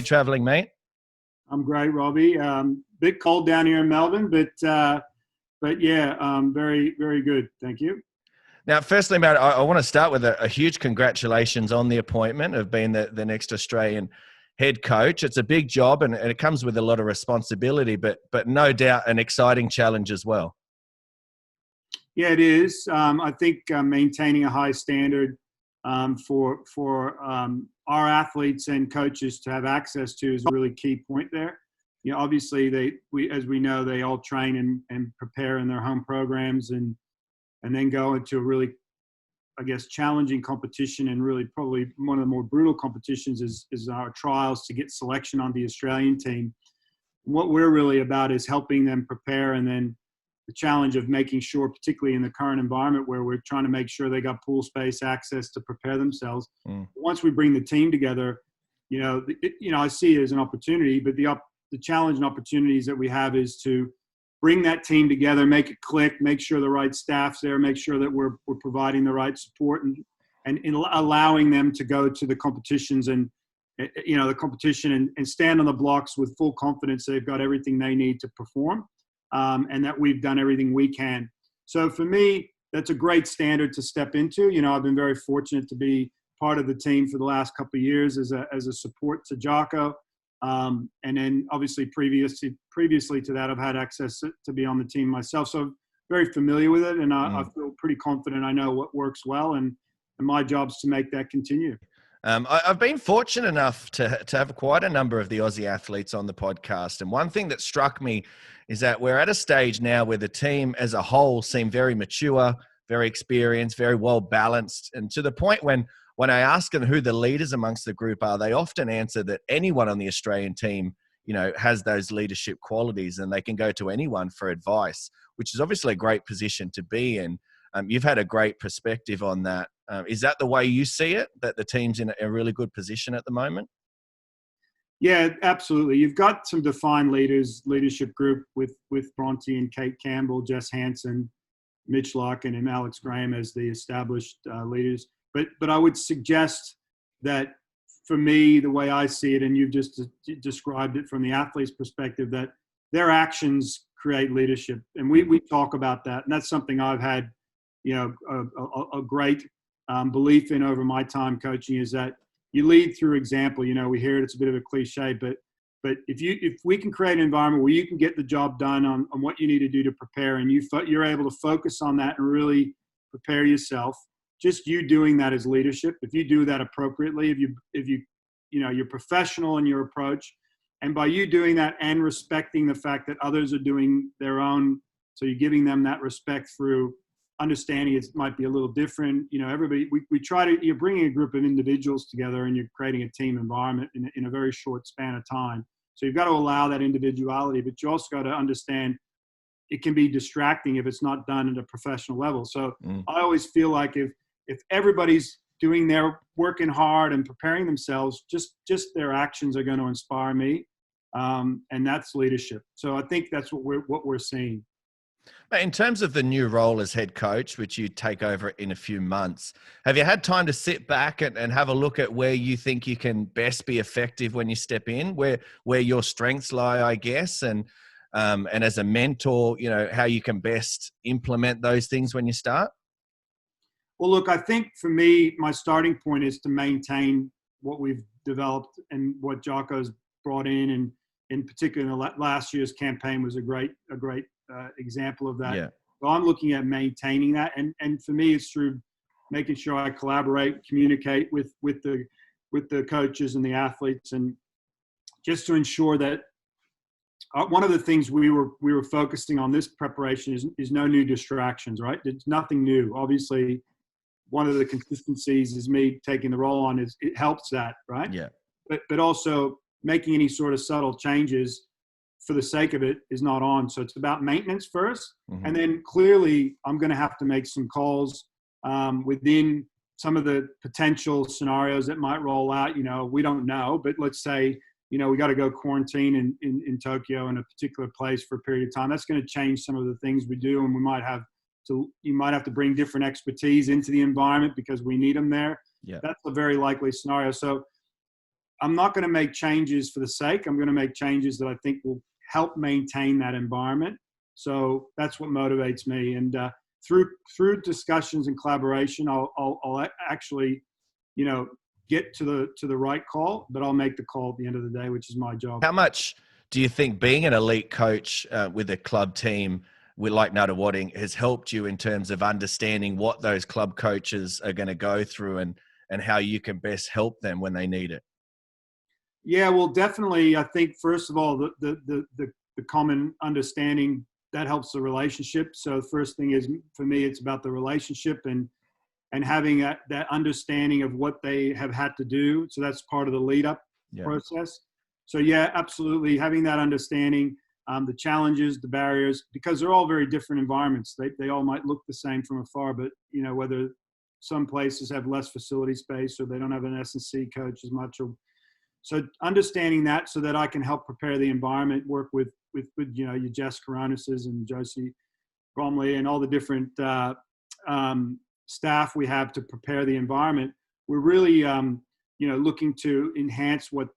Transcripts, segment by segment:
traveling, mate? I'm great, Robbie. Bit cold down here in Melbourne, but yeah, very, very good. Thank you. Now, firstly, mate, I want to start with a huge congratulations on the appointment of being the next Australian head coach. It's a big job and it comes with a lot of responsibility, but no doubt an exciting challenge as well. Yeah, it is. I think maintaining a high standard for our athletes and coaches to have access to is a really key point there. You know, obviously as we know, they all train and prepare in their home programs and then go into a really, I guess, challenging competition, and really probably one of the more brutal competitions is our trials to get selection on the Australian team. What we're really about is helping them prepare, and then the challenge of making sure, particularly in the current environment where we're trying to make sure they got pool space access to prepare themselves. Once we bring the team together, I see it as an opportunity, but the challenge and opportunities that we have is to bring that team together, make it click, make sure the right staff's there, make sure that we're providing the right support and allowing them to go to the competitions and stand on the blocks with full confidence they've got everything they need to perform, and that we've done everything we can. So for me, that's a great standard to step into. You know, I've been very fortunate to be part of the team for the last couple of years as a support to Jacco. And then obviously previously to that, I've had access to be on the team myself. So I'm very familiar with it, and I feel pretty confident I know what works well, and my job's to make that continue. I've been fortunate enough to have quite a number of the Aussie athletes on the podcast. And one thing that struck me is that we're at a stage now where the team as a whole seem very mature, very experienced, very well balanced. And to the point when I ask them who the leaders amongst the group are, they often answer that anyone on the Australian team, has those leadership qualities and they can go to anyone for advice, which is obviously a great position to be in. You've had a great perspective on that. Is that the way you see it, that the team's in a really good position at the moment? Yeah, absolutely. You've got some defined leadership group with Bronte and Kate Campbell, Jess Hansen, Mitch Larkin, and Alex Graham as the established leaders. But I would suggest that for me, the way I see it, and you've just described it from the athlete's perspective, that their actions create leadership. And we talk about that. And that's something I've had, a great belief in over my time coaching, is that you lead through example. We hear it, it's a bit of a cliche, but if we can create an environment where you can get the job done on what you need to do to prepare, and you're able to focus on that and really prepare yourself, just you doing that as leadership. If you do that appropriately, if you're professional in your approach, and by you doing that and respecting the fact that others are doing their own, so you're giving them that respect through understanding it might be a little different. Everybody, you're bringing a group of individuals together and you're creating a team environment in a very short span of time. So you've got to allow that individuality, but you also got to understand it can be distracting if it's not done at a professional level. So I always feel like if everybody's working hard and preparing themselves, just their actions are going to inspire me. And that's leadership. So I think that's what we're seeing. In terms of the new role as head coach, which you take over in a few months, have you had time to sit back and have a look at where you think you can best be effective when you step in, where your strengths lie, I guess, and as a mentor, how you can best implement those things when you start? Well, look, I think for me, my starting point is to maintain what we've developed and what Jacco's brought in, and in particular, last year's campaign was a great example of that. Yeah. So I'm looking at maintaining that, and for me, it's through making sure I collaborate, communicate with the coaches and the athletes, and just to ensure that one of the things we were focusing on this preparation is no new distractions. Right? It's nothing new. Obviously, one of the consistencies is me taking the role on it helps that, right? Yeah. But also making any sort of subtle changes for the sake of it is not on. So it's about maintenance first. Mm-hmm. And then clearly I'm going to have to make some calls within some of the potential scenarios that might roll out. We don't know, but let's say, we got to go quarantine in Tokyo in a particular place for a period of time. That's going to change some of the things we do. And you might have to bring different expertise into the environment because we need them there. Yeah. That's a very likely scenario. So I'm not going to make changes for the sake. I'm going to make changes that I think will help maintain that environment. So that's what motivates me. And through discussions and collaboration, I'll actually, get to the right call, but I'll make the call at the end of the day, which is my job. How much do you think being an elite coach with a club team with like Nuttawading has helped you in terms of understanding what those club coaches are going to go through and how you can best help them when they need it? Yeah, well, definitely. I think first of all, the common understanding that helps the relationship. So the first thing is for me, it's about the relationship and having that understanding of what they have had to do. So that's part of the lead up process. So yeah, absolutely. Having that understanding, the challenges, the barriers, because they're all very different environments. They all might look the same from afar, but whether some places have less facility space or they don't have an S&C coach as much, or so understanding that so that I can help prepare the environment, work with your Jess Coronases and Josie Bromley and all the different staff we have to prepare the environment. We're really looking to enhance what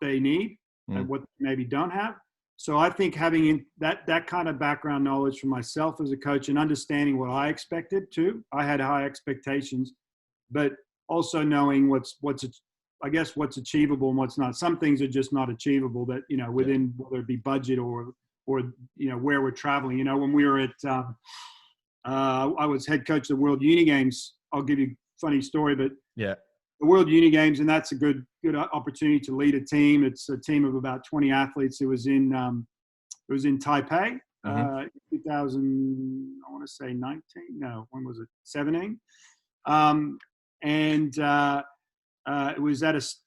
they need and what they maybe don't have. So I think having that kind of background knowledge for myself as a coach and understanding what I expected too. I had high expectations, but also knowing what's achievable and what's not. Some things are just not achievable that, within whether it be budget or where we're traveling. When we were at, I was head coach of the World Uni Games. I'll give you a funny story, but the World Uni Games, and that's a good opportunity to lead a team. It's a team of about 20 athletes. It was in Taipei, 2000, I want to say 19. No, when was it? 17.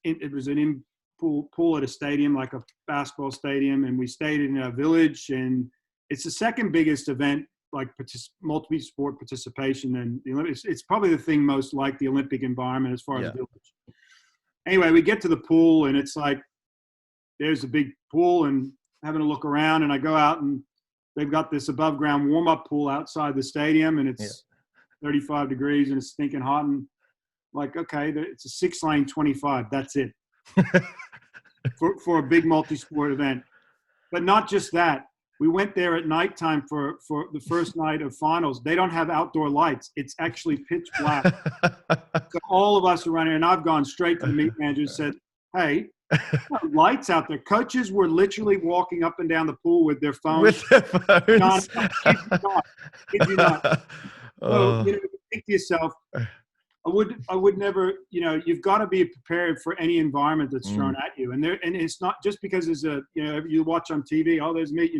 It was an in-pool at a stadium, like a basketball stadium, and we stayed in a village. And it's the second biggest event, like multi-sport participation, and the Olympics. It's probably the thing most like the Olympic environment as far as village. Anyway, we get to the pool, and it's like there's a big pool, and having a look around, and I go out, and they've got this above-ground warm-up pool outside the stadium, and it's 35 degrees, and it's stinking hot, and like, okay, it's a 6-lane 25. That's it for a big multi-sport event. But not just that. We went there at nighttime for the first night of finals. They don't have outdoor lights. It's actually pitch black. So all of us are running, and I've gone straight to the meet manager and said, hey, lights out there. Coaches were literally walking up and down the pool with their phones. With their phones. Kid you not. So, you think to yourself, I would never, you've got to be prepared for any environment that's thrown at you. And it's not just because there's you watch on TV, there's meat.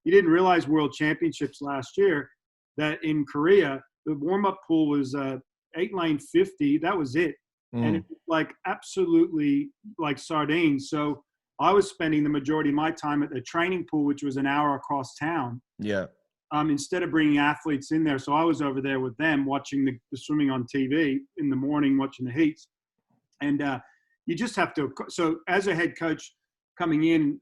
You didn't realize World Championships last year that in Korea, the warm-up pool was 8-lane 50. That was it. And it was like absolutely like sardines. So I was spending the majority of my time at the training pool, which was an hour across town. Yeah. Instead of bringing athletes in there. So I was over there with them watching the swimming on TV in the morning, watching the heats. And you just have to, so as a head coach coming in,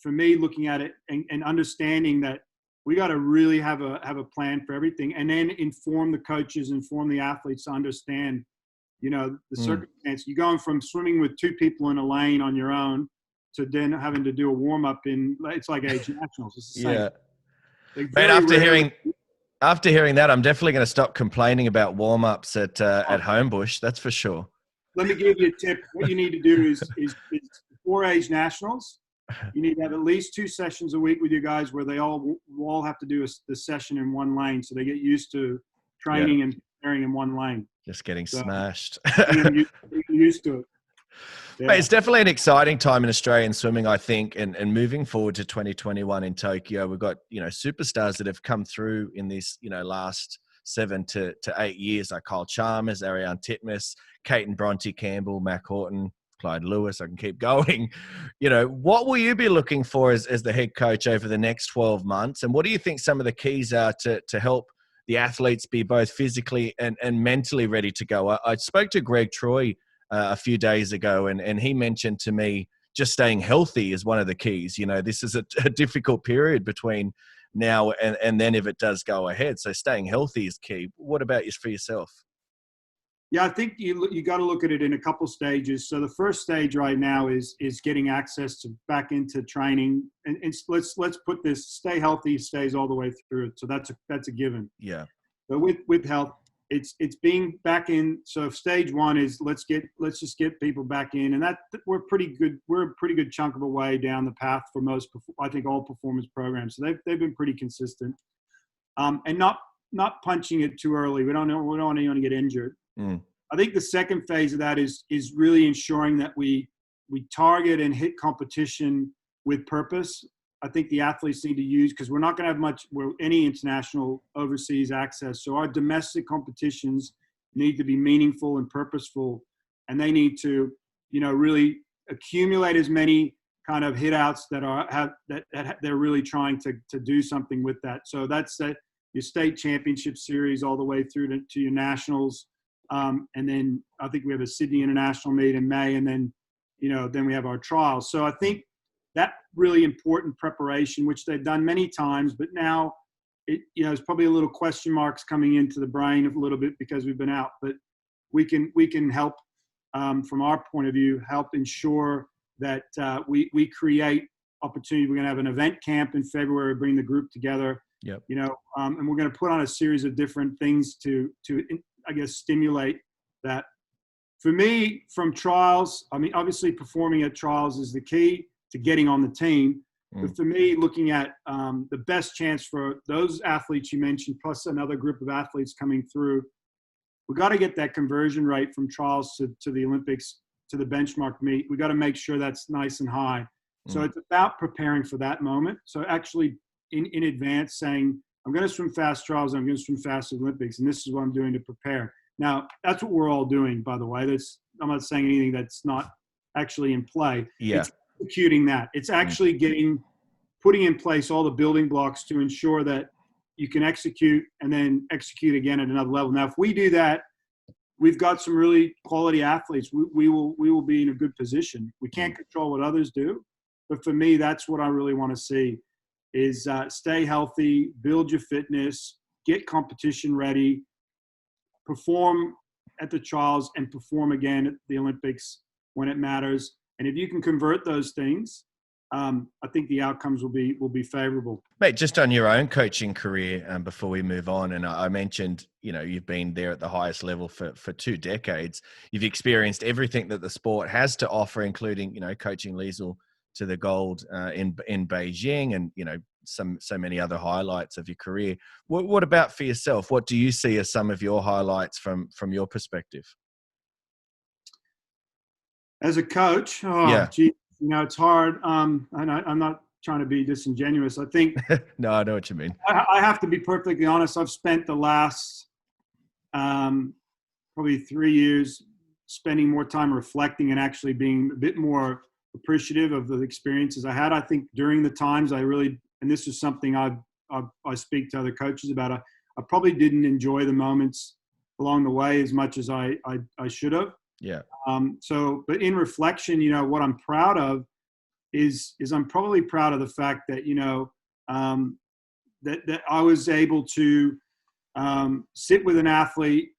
for me, looking at it and understanding that we got to really have a plan for everything, and then inform the coaches, inform the athletes to understand, the circumstance. You're going from swimming with 2 people in a lane on your own to then having to do a warm-up it's like age nationals. It's the same. Yeah. Mate, after hearing that, I'm definitely going to stop complaining about warm-ups at Homebush. That's for sure. Let me give you a tip. What you need to do is before age nationals, you need to have at least 2 sessions a week with your guys where they all have to do the session in one lane, so they get used to training and preparing in one lane. Just getting smashed. Used to it. Yeah. Mate, it's definitely an exciting time in Australian swimming, I think, and moving forward to 2021 in Tokyo. We've got, superstars that have come through in this, last 7 to 8 years, like Kyle Chalmers, Ariane Titmus, Kate and Bronte Campbell, Mac Horton, Clyde Lewis. I can keep going. What will you be looking for as the head coach over the next 12 months? And what do you think some of the keys are to help the athletes be both physically and mentally ready to go? I spoke to Greg Troy a few days ago, and he mentioned to me just staying healthy is one of the keys. This is a difficult period between now and then if it does go ahead. So staying healthy is key. What about for yourself? Yeah, I think you got to look at it in a couple stages. So the first stage right now is getting access to back into training, and let's put this: stay healthy stays all the way through. So that's a given. Yeah. But with health, it's being back in. So stage one is let's just get people back in, and that we're pretty good. We're a pretty good chunk of a way down the path for most. I think all performance programs. So they've been pretty consistent, and not punching it too early. We don't want anyone to get injured. Mm. I think the second phase of that is really ensuring that we target and hit competition with purpose. I think the athletes need to use, because we're not going to have any international overseas access. So our domestic competitions need to be meaningful and purposeful, and they need to, really accumulate as many kind of hit outs that they're really trying to do something with that. So that's your state championship series all the way through to your nationals. And then I think we have a Sydney International meet in May, and then we have our trials. So I think that really important preparation, which they've done many times, but now there's probably a little question marks coming into the brain a little bit because we've been out. But we can help, from our point of view, help ensure that we create opportunity. We're going to have an event camp in February, bring the group together. Yep. And we're going to put on a series of different things to I guess stimulate that. For me, from trials, I mean, obviously performing at trials is the key to getting on the team. But for me, looking at the best chance for those athletes you mentioned, plus another group of athletes coming through, we got to get that conversion rate from trials to the Olympics, to the benchmark meet. We got to make sure that's nice and high. So it's about preparing for that moment. So actually in advance saying, I'm going to swim fast trials, I'm going to swim fast Olympics, and this is what I'm doing to prepare. Now, that's what we're all doing, by the way. I'm not saying anything that's not actually in play. Yeah. It's executing that. It's actually putting in place all the building blocks to ensure that you can execute and then execute again at another level. Now, if we do that, we've got some really quality athletes. We will be in a good position. We can't control what others do, but for me, that's what I really want to see. Is stay healthy, build your fitness, get competition ready, perform at the trials, and perform again at the Olympics when it matters. And if you can convert those things, I think the outcomes will be favorable. Mate, just on your own coaching career, before we move on, and I mentioned, you've been there at the highest level for 2 decades. You've experienced everything that the sport has to offer, including, coaching Leisel to the gold in Beijing, and so many other highlights of your career. What about for yourself? What do you see as some of your highlights from your perspective? As a coach, gee, it's hard. And I'm not trying to be disingenuous. I think no, I know what you mean. I have to be perfectly honest. I've spent the last probably 3 years spending more time reflecting and actually being a bit more appreciative of the experiences I had. I think during the times I really, and this is something I speak to other coaches about, I probably didn't enjoy the moments along the way as much as I should have. Yeah. But in reflection, what I'm proud of is I'm probably proud of the fact that, that I was able to sit with an athlete.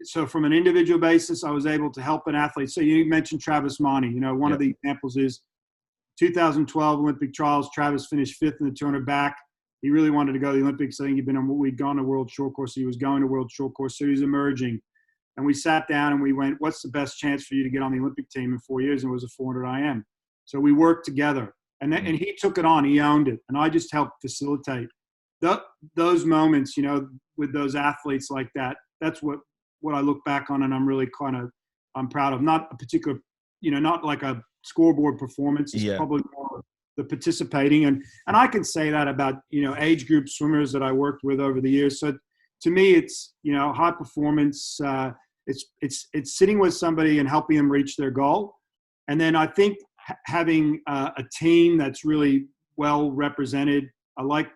So from an individual basis, I was able to help an athlete. So you mentioned Travis Monty. One of the examples is 2012 Olympic trials. Travis finished 5th in the 200 back. He really wanted to go to the Olympics. I think we'd gone to World Short Course. He was going to World Short Course, so he was emerging. And we sat down and we went, what's the best chance for you to get on the Olympic team in 4 years? And it was a 400 IM. So we worked together. And he took it on. He owned it. And I just helped facilitate those moments, with those athletes like that. That's what I look back on, and I'm really I'm proud of. Not a particular, not like a scoreboard performance. It's probably more the participating. And I can say that about, age group swimmers that I worked with over the years. So to me, it's, high performance. It's sitting with somebody and helping them reach their goal. And then I think having a team that's really well represented. I like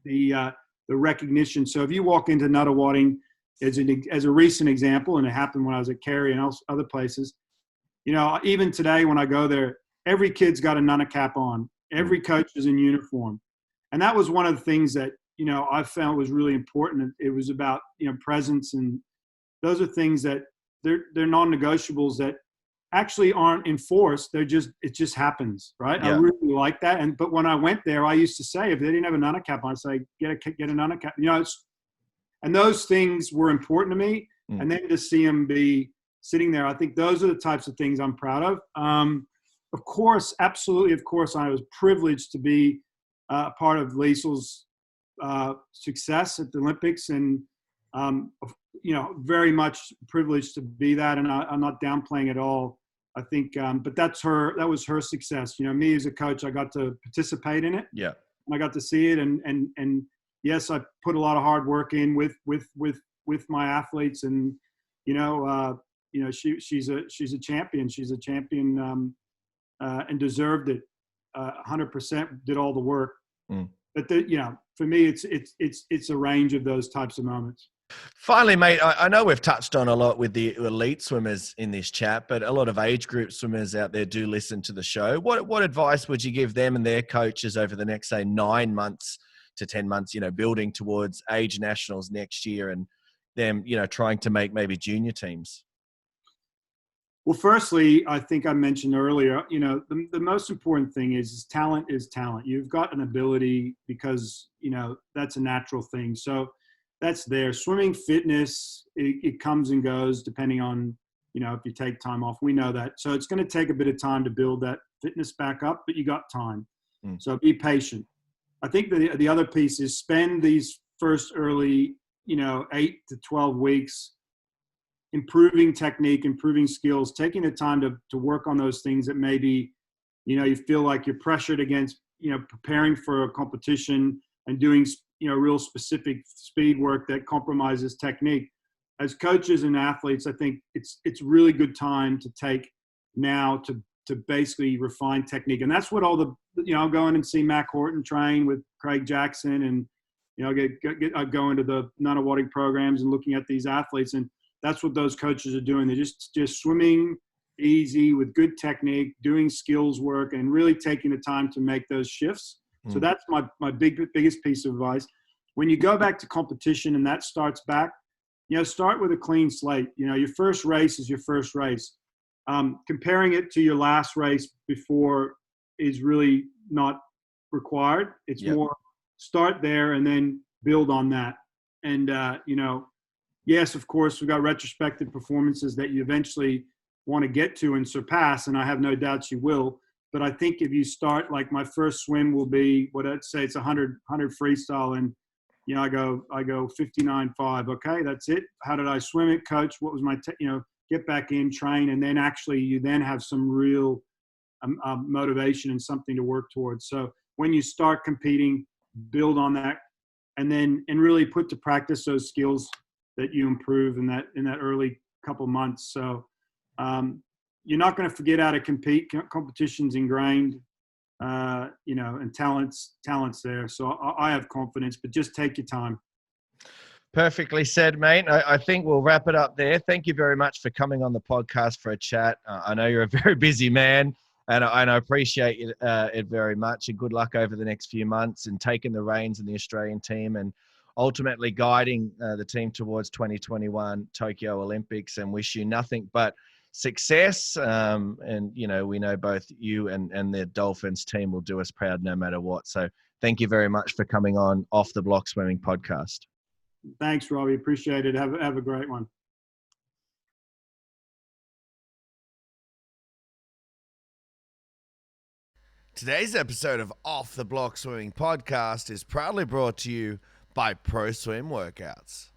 the recognition. So if you walk into Nuttawading, as a recent example, and it happened when I was at Kerry and other places, even today when I go there, every kid's got a Nunna cap on. Every coach is in uniform. And that was one of the things that, I found was really important. It was about, presence and those are things that they're non-negotiables that actually aren't enforced. It just happens, right? Yeah. I really like that. But when I went there, I used to say, if they didn't have a nana cap, I'd say, get a nana cap. And those things were important to me. And then to see them be sitting there, I think those are the types of things I'm proud of. Of course, absolutely. Of course, I was privileged to be part of Leisel's success at the Olympics, and very much privileged to be that. And I'm not downplaying at all. I think, but that was her success. Me as a coach, I got to participate in it. Yeah. I got to see it, and yes, I put a lot of hard work in with my athletes, and she's a champion. She's a champion, and deserved it. 100% did all the work. But for me, it's a range of those types of moments. Finally, mate, I know we've touched on a lot with the elite swimmers in this chat, but a lot of age group swimmers out there do listen to the show. What advice would you give them and their coaches over the next, say, 9 months to 10 months, building towards age nationals next year and them, trying to make maybe junior teams? Well, firstly, I think I mentioned earlier, the most important thing is talent is talent. You've got an ability because, that's a natural thing. So that's there. Swimming fitness, it comes and goes depending on, if you take time off. We know that. So it's going to take a bit of time to build that fitness back up, but you got time. So be patient. I think the other piece is spend these first early, 8 to 12 weeks improving technique, improving skills, taking the time to work on those things that maybe, you feel like you're pressured against, preparing for a competition and doing, real specific speed work that compromises technique. As coaches and athletes, I think it's really good time to take now to basically refine technique. And that's what all the, I'll go in and see Mac Horton train with Craig Jackson, and, I go into the Nunawading programs and looking at these athletes, and that's what those coaches are doing. They're just swimming easy with good technique, doing skills work, and really taking the time to make those shifts. So that's my biggest piece of advice. When you go back to competition and that starts back, start with a clean slate. Your first race is your first race. Comparing it to your last race before is really not required. It's more start there and then build on that. And, yes, of course, we've got retrospective performances that you eventually want to get to and surpass, and I have no doubt you will. But I think if you start, like my first swim will be, what I'd say it's 100 freestyle, and I go 59.5. Okay, that's it. How did I swim it, coach? What was my get back in, train, and then actually you then have some real motivation and something to work towards. So when you start competing, build on that, and really put to practice those skills that you improve in that early couple months. So you're not going to forget how to compete. Competition's ingrained, and talent's there. So I have confidence, but just take your time. Perfectly said, mate. I think we'll wrap it up there. Thank you very much for coming on the podcast for a chat. I know you're a very busy man, and I appreciate it very much. And good luck over the next few months and taking the reins in the Australian team and ultimately guiding the team towards 2021 Tokyo Olympics, and wish you nothing but success. And, we know both you and the Dolphins team will do us proud no matter what. So thank you very much for coming on Off the Block Swimming podcast. Thanks, Robbie. Appreciate it. Have a great one. Today's episode of Off the Block Swimming podcast is proudly brought to you by Pro Swim Workouts.